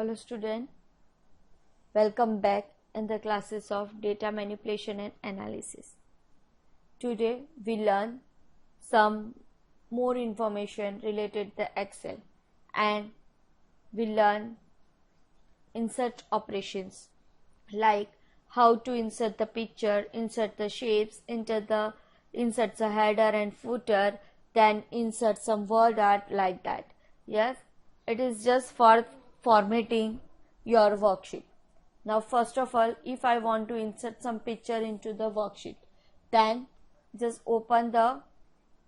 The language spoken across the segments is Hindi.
Hello student, welcome back in the classes of data manipulation and analysis. Today we learn some more information related to Excel and we learn insert operations like how to insert the picture, insert the shapes, insert the header and footer, then insert some word art like that. Yes, it is just for formatting your worksheet. Now first of all, if I want to insert some picture into the worksheet, then just open the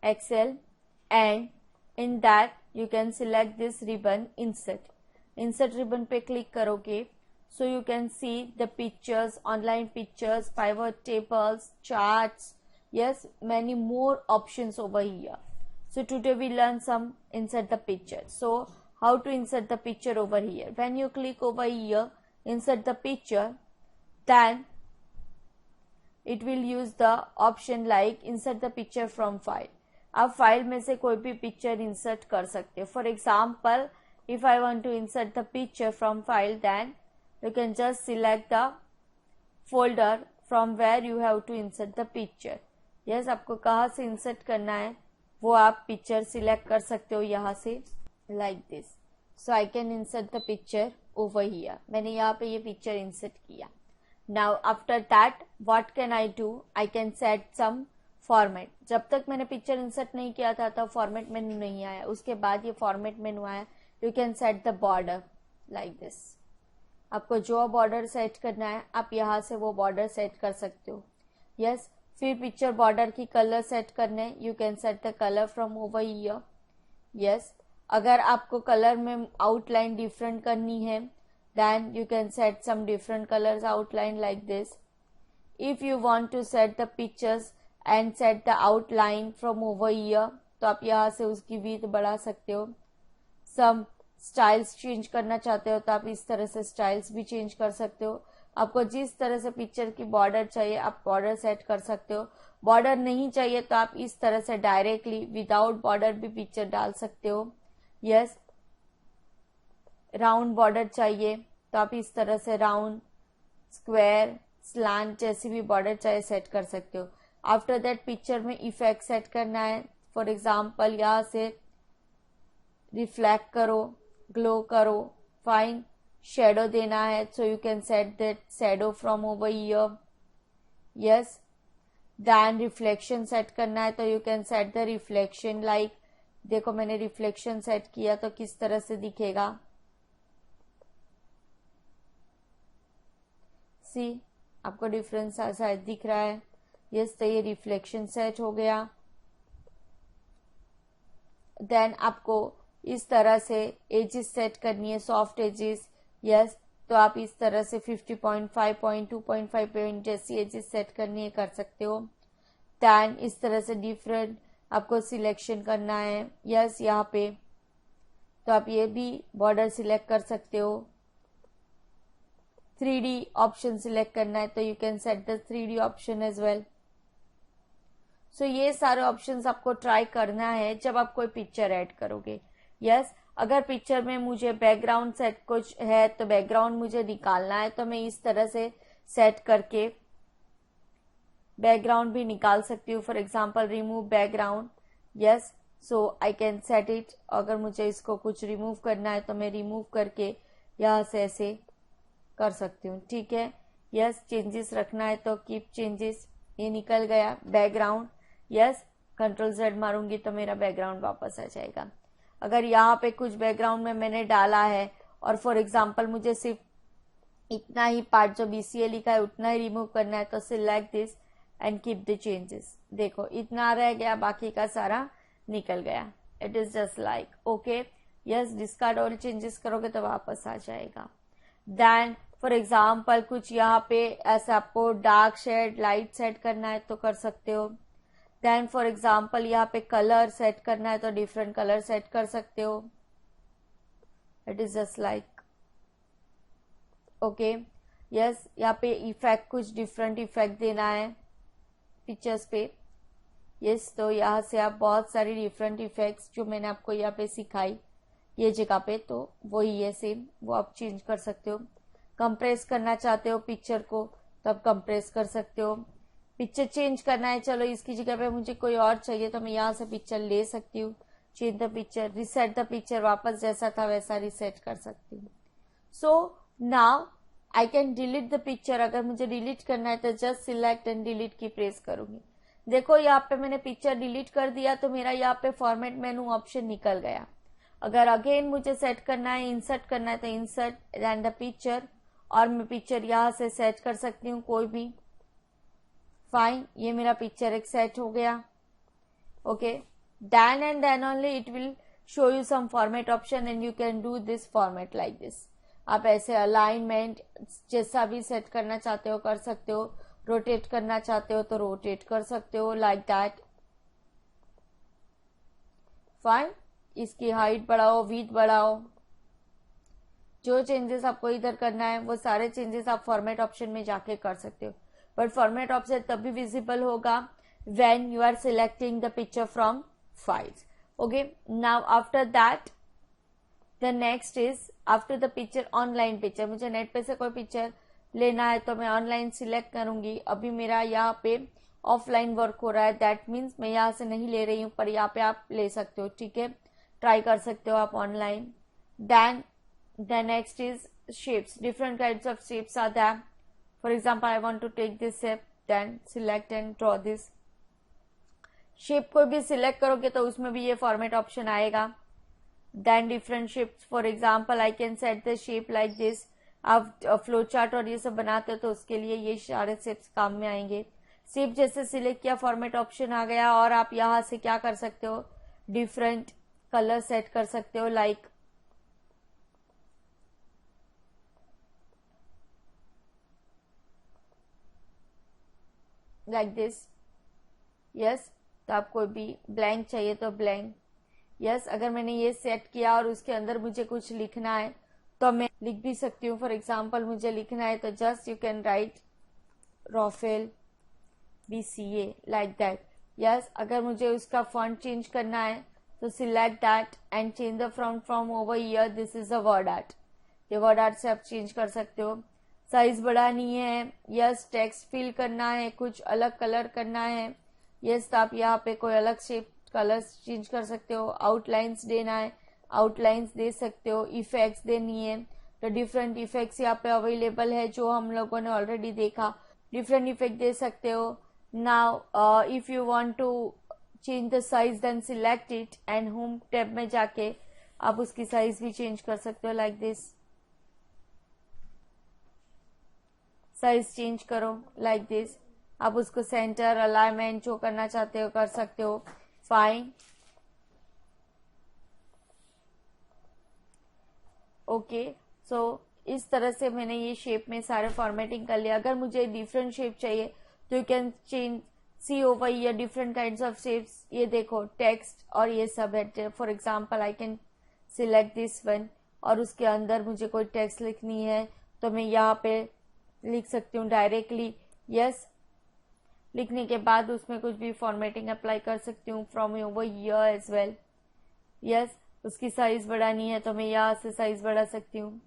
Excel and in that you can select this ribbon insert ribbon पे click करोगे, so you can see the pictures, online pictures, pivot tables, charts, yes, many more options over here. So today we learn some insert the picture. So how to insert the picture over here? When you click over here, insert the picture, then it will use the option like insert the picture from file. आप फाइल में से कोई भी पिक्चर इंसर्ट कर सकते हो. For example, if I want to insert the picture from file, then you can just select the folder from where you have to insert the picture. Yes, आपको कहाँ से इंसर्ट करना है वो आप पिक्चर सिलेक्ट कर सकते हो यहाँ से like this. So I can insert the picture over here. मैंने यहाँ पे ये पिक्चर इंसर्ट किया. Now after that what can I do? I can set some format. जब तक मैंने पिक्चर इंसर्ट नहीं किया था तब फॉर्मेट मेनू नहीं आया, उसके बाद ये फॉर्मेट मेनू आया. You can set the border like this. आपको जो बॉर्डर सेट करना है आप यहाँ से वो बॉर्डर सेट कर सकते हो. यस, फिर पिक्चर बॉर्डर की कलर सेट करने, you can set the colour from over here. Yes, अगर आपको कलर में आउटलाइन डिफरेंट करनी है then you can set some different colors outline like this. If you want to set the pictures and set the outline from over here, तो आप यहाँ से उसकी width बढ़ा सकते हो. some styles चेंज करना चाहते हो तो आप इस तरह से स्टाइल्स भी चेंज कर सकते हो. आपको जिस तरह से पिक्चर की बॉर्डर चाहिए आप बॉर्डर सेट कर सकते हो. बॉर्डर नहीं चाहिए तो आप इस तरह से डायरेक्टली विदाउट बॉर्डर भी पिक्चर डाल सकते हो. यस, राउंड बॉर्डर चाहिए तो आप इस तरह से राउंड, स्क्वायर, स्लांट जैसी भी बॉर्डर चाहिए सेट कर सकते हो. आफ्टर दैट पिक्चर में इफेक्ट सेट करना है. फॉर एग्जांपल यहाँ से रिफ्लेक्ट करो, ग्लो करो, फाइन शेडो देना है, so you can set that shadow from over here. Yes, then reflection set करना है तो you can set the reflection like, देखो मैंने रिफ्लेक्शन सेट किया तो किस तरह से दिखेगा. सी, आपको डिफरेंस शायद दिख रहा है. यस, तो ये रिफ्लेक्शन सेट हो गया. देन आपको इस तरह से एजेस सेट करनी है, सॉफ्ट एजेस. यस, तो आप इस तरह से 50.5 पॉइंट 2.5 पॉइंट जैसी एजेस सेट करनी है, कर सकते हो. देन इस तरह से डिफरेंट आपको सिलेक्शन करना है. यस, यहाँ पे तो आप ये भी बॉर्डर सिलेक्ट कर सकते हो. 3D ऑप्शन सिलेक्ट करना है तो you can set the 3D option as well. So ये सारे ऑप्शंस आपको ट्राई करना है जब आप कोई पिक्चर ऐड करोगे. यस, अगर पिक्चर में मुझे बैकग्राउंड सेट कुछ है तो बैकग्राउंड मुझे निकालना है तो मैं इस तरह से सेट करके बैकग्राउंड भी निकाल सकती हूँ. For example remove background. Yes, so I can set it. अगर मुझे इसको कुछ रिमूव करना है तो मैं रिमूव करके यहाँ से ऐसे कर सकती हूँ. ठीक है. यस, चेंजेस रखना है तो कीप चेंजेस. ये निकल गया बैकग्राउंड. यस, कंट्रोल Z मारूंगी तो मेरा बैकग्राउंड वापस आ जाएगा. अगर यहाँ पे कुछ बैकग्राउंड में मैंने डाला है और फॉर एग्जांपल मुझे सिर्फ इतना ही पार्ट जो BCA लिखा है उतना ही रिमूव करना है तो select this and keep the changes. देखो इतना रह गया, बाकी का सारा निकल गया. It is just like okay. Yes, discard all changes करोगे तो वापस आ जाएगा. देन फॉर एग्जाम्पल कुछ यहाँ पे ऐसा आपको डार्क शेड, लाइट सेट करना है तो कर सकते हो. देन फॉर एग्जाम्पल यहाँ पे कलर सेट करना है तो डिफरेंट कलर सेट कर सकते हो. It is just like okay. Yes, यहाँ पे इफेक्ट कुछ डिफरेंट इफेक्ट देना है पिक्चर्स पे. यस, तो यहाँ से आप बहुत सारी डिफरेंट इफेक्ट्स जो मैंने आपको यहाँ पे सिखाई ये जगह पे, तो वही है सेम, वो आप चेंज कर सकते हो। कंप्रेस करना चाहते हो पिक्चर को तो आप कंप्रेस कर सकते हो। पिक्चर चेंज करना है, चलो इसकी जगह पे मुझे कोई और चाहिए तो मैं यहाँ से पिक्चर ले सकती हूँ। Change the picture, reset the picture, वापस जैसा था वैसा रिसेट कर सकती हूँ। So now I can delete the picture. अगर मुझे डिलीट करना है तो जस्ट सिलेक्ट एंड डिलीट की प्रेस करूंगी। देखो यहाँ पे मैंने पिक्चर डिलीट कर दिया तो मेरा यहाँ पे फॉर्मेट मेनू ऑप्शन निकल गया। अगर अगेन मुझे सेट करना है, इंसर्ट करना है तो इंसर्ट एंड द पिक्चर, और मैं पिक्चर यहाँ से सेट कर सकती हूँ कोई भी। फाइन, ये मेरा पिक्चर एक सेट हो गया। Okay, then and then only it will show you some format option and you can do this format like this. आप ऐसे अलाइनमेंट जैसा भी सेट करना चाहते हो कर सकते हो, रोटेट करना चाहते हो तो रोटेट कर सकते हो लाइक दैट। फाइन, इसकी हाइट बढ़ाओ, विड्थ बढ़ाओ, जो चेंजेस आपको इधर करना है वो सारे चेंजेस आप फॉर्मेट ऑप्शन में जाके कर सकते हो। बट फॉर्मेट ऑप्शन तभी विजिबल होगा when you are selecting the picture from files. Okay, now after that the next is after the picture online picture. मुझे नेट पे से कोई पिक्चर लेना है तो मैं ऑनलाइन सिलेक्ट करूंगी। अभी मेरा यहाँ पे ऑफलाइन वर्क हो रहा है, दैट मीन्स मैं यहाँ से नहीं ले रही हूँ, पर यहाँ पे आप ले सकते हो। ठीक है, ट्राई कर सकते हो आप online. Then the next is shapes. Different kinds of shapes are there. For example, I want to take this shape, then select and draw this. Shape कोई भी सिलेक्ट करोगे तो उसमें भी ये फॉर्मेट ऑप्शन आएगा। Then different shapes, for example I can set the shape like this. आप फ्लो चार्ट और ये सब बनाते हो तो उसके लिए ये सारे शेप्स काम में आएंगे। शेप जैसे सिलेक्ट किया, फॉर्मेट ऑप्शन आ गया, और आप यहाँ से क्या कर सकते हो, डिफरेंट कलर सेट कर सकते हो लाइक दिस। यस, तो आपको भी ब्लैंक चाहिए तो ब्लैंक। यस, अगर मैंने ये सेट किया और उसके अंदर मुझे कुछ लिखना है तो मैं लिख भी सकती हूँ। फॉर एग्जांपल मुझे लिखना है तो just you can write Rafael BCA like that. Yes, अगर मुझे उसका फॉन्ट चेंज करना है तो select that and change the font from over here, this is a word art. ये वर्ड आर्ट से आप चेंज कर सकते हो। साइज बढ़ानी है, यस, टेक्स्ट फिल करना है, कुछ अलग कलर करना है, यस, तो आप यहाँ पे कोई अलग शेप कलर्स चेंज कर सकते हो। आउटलाइंस देना है, आउटलाइंस दे सकते हो। इफेक्ट्स देनी है तो डिफरेंट इफेक्ट्स यहाँ पे अवेलेबल है जो हम लोगों ने ऑलरेडी देखा। डिफरेंट इफेक्ट दे सकते हो। Now if you want to change the size then select it and home tab में जाके आप उसकी साइज भी चेंज कर सकते हो लाइक दिस। साइज चेंज करो लाइक दिस। आप उसको सेंटर अलाइनमेंट जो करना चाहते हो कर सकते हो। फाइन, ओके, सो इस तरह से मैंने ये शेप में सारे फॉर्मेटिंग कर लिया। अगर मुझे डिफरेंट शेप चाहिए तो you can change see over here different kinds of shapes. ये देखो टेक्स्ट और ये सब है। For example I can select this one और उसके अंदर मुझे कोई टेक्स्ट लिखनी है तो मैं यहाँ पे लिख सकती हूँ डायरेक्टली। यस, लिखने के बाद उसमें कुछ भी फॉर्मेटिंग अप्लाई कर सकती हूँ from over here as well. Yes, उसकी साइज बढ़ानी है तो मैं यहाँ से साइज बढ़ा सकती हूँ।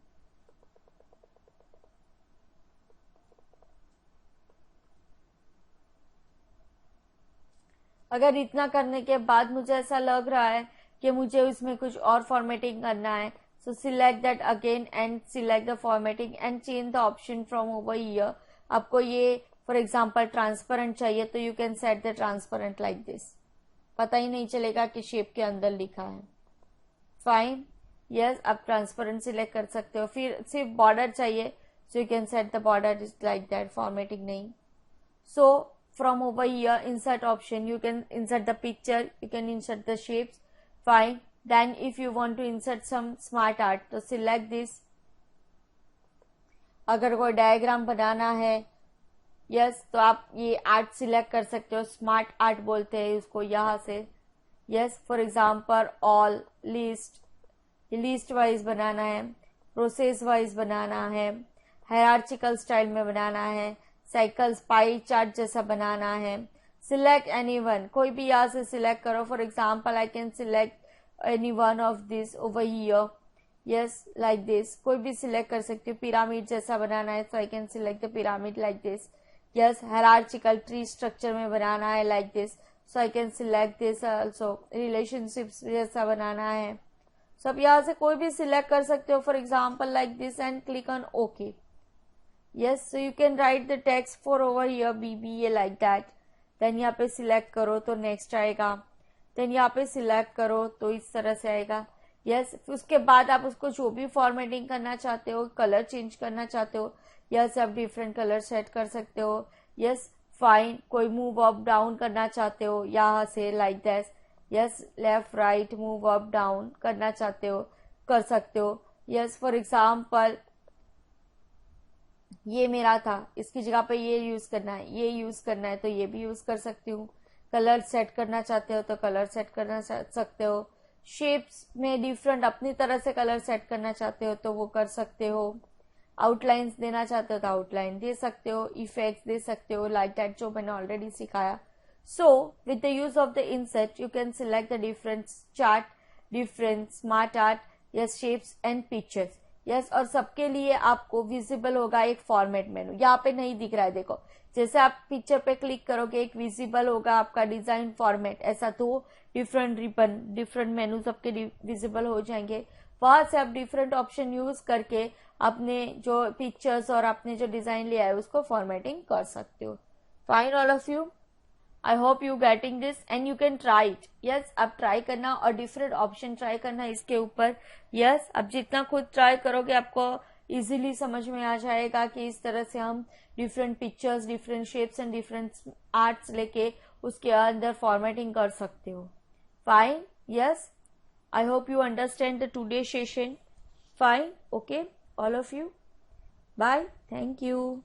अगर इतना करने के बाद मुझे ऐसा लग रहा है कि मुझे उसमें कुछ और फॉर्मेटिंग करना है, so select that again and select the formatting and change the option from over here. आपको ये फॉर एग्जाम्पल ट्रांसपेरेंट चाहिए तो you can set the transparent like this, पता ही नहीं चलेगा कि शेप के अंदर लिखा है। फाइन, यस, आप ट्रांसपेरेंट सिलेक्ट कर सकते हो। फिर सिर्फ बॉर्डर चाहिए सो you can set the border is like that, formatting नहीं। सो from over here insert option, you can insert the picture, you can insert the shapes. Fine, then if you want to insert some smart art तो select this। अगर कोई डायग्राम बनाना है यस तो आप ये आर्ट सिलेक्ट कर सकते हो, स्मार्ट आर्ट बोलते हैं उसको यहाँ से। Yes, for example all, list, list wise बनाना है, प्रोसेस वाइज बनाना है, हायरार्चिकल स्टाइल में बनाना है, साइकिल्स पाई चार्ट जैसा बनाना है। सिलेक्ट एनीवन, कोई भी यहाँ से सिलेक्ट करो। For example I can select any one of this over here. Yes, like this. कोई भी सिलेक्ट कर सकती हूँ. पिरामिड जैसा बनाना है so I can select the pyramid like this. Yes, hierarchical tree structure में बनाना है like this so I can select this also. relationships जैसा बनाना है so आप यहाँ से कोई भी सिलेक्ट कर सकते हो. for example like this and click on OK. Yes, so you can write the text for over here BBA like that. then यहाँ पे सिलेक्ट करो तो नेक्स्ट आएगा. देन यहाँ पे सिलेक्ट करो तो इस तरह से आएगा. यस, उसके बाद आप उसको जो भी फॉर्मेटिंग करना चाहते हो, कलर चेंज करना चाहते हो, यस आप डिफरेंट कलर सेट कर सकते हो. Yes fine. कोई मूव अप डाउन करना चाहते हो यहाँ से like that. Yes left right move up down करना चाहते हो कर सकते हो. यस फॉर एग्जाम्पल ये मेरा था, इसकी जगह पे ये यूज करना है, ये यूज करना है तो ये भी यूज कर सकती हूँ. कलर सेट करना चाहते हो तो कलर सेट करना सकते हो. शेप्स में डिफरेंट अपनी तरह से कलर सेट करना चाहते हो तो वो कर सकते हो. आउटलाइंस देना चाहते हो तो आउटलाइन दे सकते हो. इफेक्ट्स दे सकते हो लाइक दैट जो मैंने ऑलरेडी सिखाया. So with the use of the insert you can select the different chart, different smart art, yes shapes and pictures. Yes और सबके लिए आपको विजिबल होगा एक फॉर्मेट मेनू. यहाँ पे नहीं दिख रहा है, देखो जैसे आप पिक्चर पे क्लिक करोगे एक विजिबल होगा आपका डिजाइन फॉर्मेट. ऐसा तो डिफरेंट रिबन डिफरेंट मेनू सबके विजिबल हो जाएंगे. वहां से आप डिफरेंट ऑप्शन यूज करके अपने जो पिक्चर्स और अपने जो डिजाइन लिया है उसको फॉर्मेटिंग कर सकते हो. Fine all of you. I hope you getting this and you can try it. Yes आप ट्राई करना और डिफरेंट ऑप्शन ट्राई करना इसके ऊपर. यस आप जितना खुद ट्राई करोगे आपको इजीली समझ में आ जाएगा कि इस तरह से हम different pictures, different shapes and different arts लेके उसके अंदर फॉर्मेटिंग कर सकते हो. Fine. Yes I hope you understand the today session. Fine. Okay all of you. Bye. Thank you.